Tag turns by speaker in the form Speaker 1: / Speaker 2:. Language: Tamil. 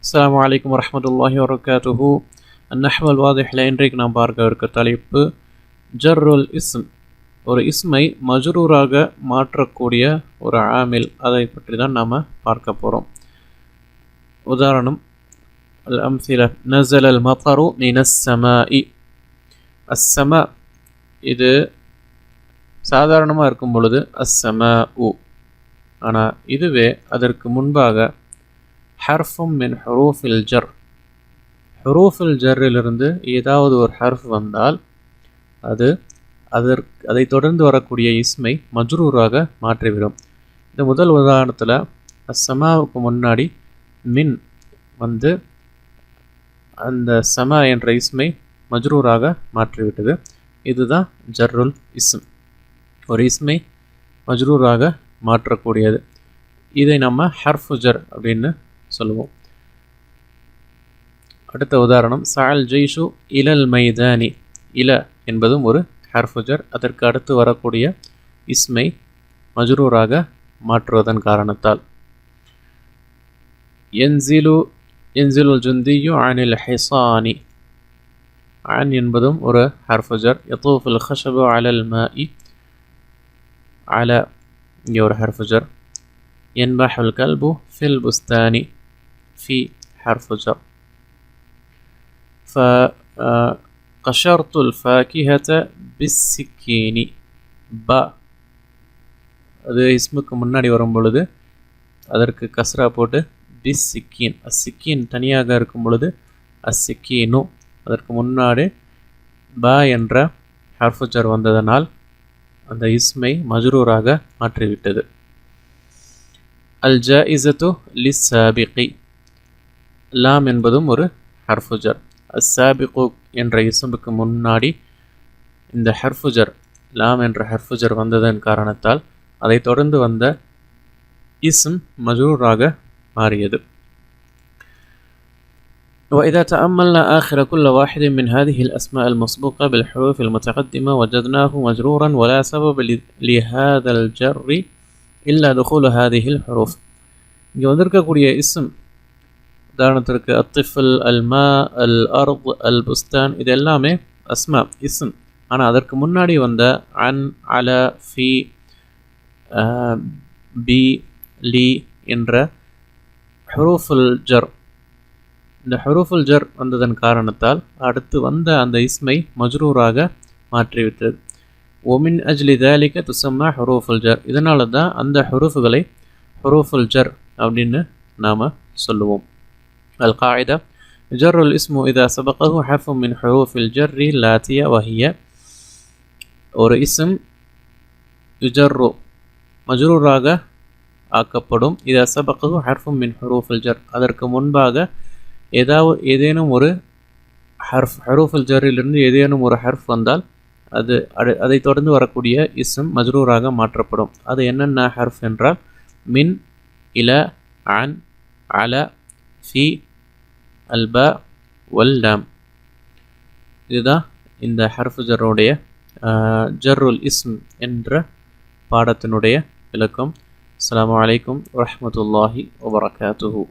Speaker 1: அஸ்ஸலாமு அலைக்கும் வரஹ்மத்துல்லாஹி வபரகாத்துஹு. அந்நஹ்வல் வாதிஹ்ல இன்றைக்கு நாம் பார்க்க இருக்க தலைப்பு ஜர்ருல் இஸ்ம். ஒரு இஸ்மை மஜ்ரூராக மாற்றக்கூடிய ஒரு ஆமில், அதை பற்றி தான் நாம் பார்க்க போகிறோம். உதாரணம், அல் அம்சில நஸல் அல் மத்தரு மினஸ் ஸமாஇ. அஸ்ஸமா இது சாதாரணமாக இருக்கும் பொழுது அஸ்ஸமாஉ. ஆனால் இதுவே அதற்கு முன்பாக ஹர்ஃபும் மின் ஹுரூஃபில் ஜர், ஹுரூஃபில் ஜர்ரிலிருந்து ஏதாவது ஒரு ஹர்ஃப் வந்தால் அதை தொடர்ந்து வரக்கூடிய இஸ்மை மஜ்ரூராக மாற்றிவிடும். இந்த முதல் உதாரணத்தில் அஸ்ஸமாவுக்கு முன்னாடி மின் வந்து அந்த சமா என்ற இஸ்மை மஜ்ரூராக மாற்றிவிட்டது. இதுதான் ஜர்ருல் இஸ்ம், ஒரு இஸ்மை மஜ்ரூராக மாற்றக்கூடியது. இதை நம்ம ஹர்ஃபு ஜர் அப்படின்னு சொல்லுவோம். அடுத்த உதாரணம், சஅல் ஜெய்ஷு இலல் மைதானி. இல என்பதும் ஒரு ஹர்ஃபு ஜர். அதற்கு அடுத்து வரக்கூடிய இஸ்மை மஜ்ரூராக மாற்றுவதன் காரணத்தால். யன்சிலுல் ஜுந்தியு அனில் ஹிசானி. அன் என்பதும் ஒரு ஹர்ஃபு ஜர். யதூஃபுல் ஹஷபு அலல் மாஇ. அல இங்கே ஒரு ஹர்ஃபு ஜர். யன்பஹுல் கல்பு ஃபில் புஸ்தானி. في حرف جر. فقشرت الفاكهة بالسكين. با அது இஸ்முக்கு முன்னாடி வரும் பொழுது அதற்கு கஸ்ரா போட்டு பிஸ்ஸிக்கீன். அஸ்ஸிக்கீன் தனியாக இருக்கும் பொழுது அஸ்ஸிக்கீனு. அதற்கு முன்னாடி பா என்ற ஹர்ஃபு ஜர் வந்ததனால் அந்த இஸ்மை மஜ்ரூராக மாற்றிவிட்டது. அல் ஜாயிஸத்து லிஸ்ஸாபிகி. லாம் என்பதும் ஒரு ஹர்ஃபு ஜர். அஸ்ஸாபிகு என்ற இஸ்முக்கு முன்னாடி இந்த ஹர்ஃபு ஜர், லாம் என்ற ஹர்ஃபு ஜர் வந்ததன் காரணத்தால் அதை தொடர்ந்து வந்த இஸ்ம் மஜ்ரூராக மாறியது. وإذا تأملنا آخر كل واحد من هذه الأسماء المسبوقة بالحروف المتقدمة وجدناه مجرورا ولا سبب لهذا الجر إلا دخول هذه الحروف. இங்கே வந்திருக்கக்கூடிய இஸ்ம், உதாரணத்திற்கு அத்திஃபல், அல்மா, அல் அர்த், அல் புஸ்தான், இது எல்லாமே அஸ்மா இஸ்ம். ஆனால் அதற்கு முன்னாடி வந்த அன், அல, ஃபி, பி, லி என்ற ஹுரூஃபுல் ஜர், இந்த ஹுரூஃபுல் ஜர் வந்ததன் காரணத்தால் அடுத்து வந்த அந்த இஸ்மை மஜ்ரூராக மாற்றிவிட்டது. ஒமின் அஜ்லி தாலிக துசம்மா ஹுரூஃபுல் ஜர். இதனால தான் அந்த ஹுரூஃபுகளை ஹுரூஃபுல் ஜர் அப்படின்னு நாம் சொல்லுவோம். القاعدة جر الاسم إذا سبقه حرف من حروف الجر الآتية وهي. ஒரு இஸ்ம் யுஜர்ரு மஜ்ரூராக ஆக்கப்படும். இதா சபகஹு ஹர்ஃபும் மின் ஹுரூஃபில் ஜர், அதற்கு முன்பாக ஏதேனும் ஒரு ஹர்ஃப், ஹுரூஃபுல் ஜர்ரிலிருந்து ஏதேனும் ஒரு ஹர்ஃப் வந்தால் அதை தொடர்ந்து வரக்கூடிய இஸ்ம் மஜ்ரூராக மாற்றப்படும். அது என்னென்ன ஹர்ஃப் என்றால் மின், இல, அன், அல, ஃபி, அல்பா, வல் லாம். இதுதான் இந்த ஹர்ஃபு ஜர்ருடைய ஜர்ருல் இஸ்ம் என்ற பாடத்தினுடைய விளக்கம். அஸ்ஸலாமு அலைக்கும் வரஹ்மத்துல்லாஹி வபரகாத்துஹு.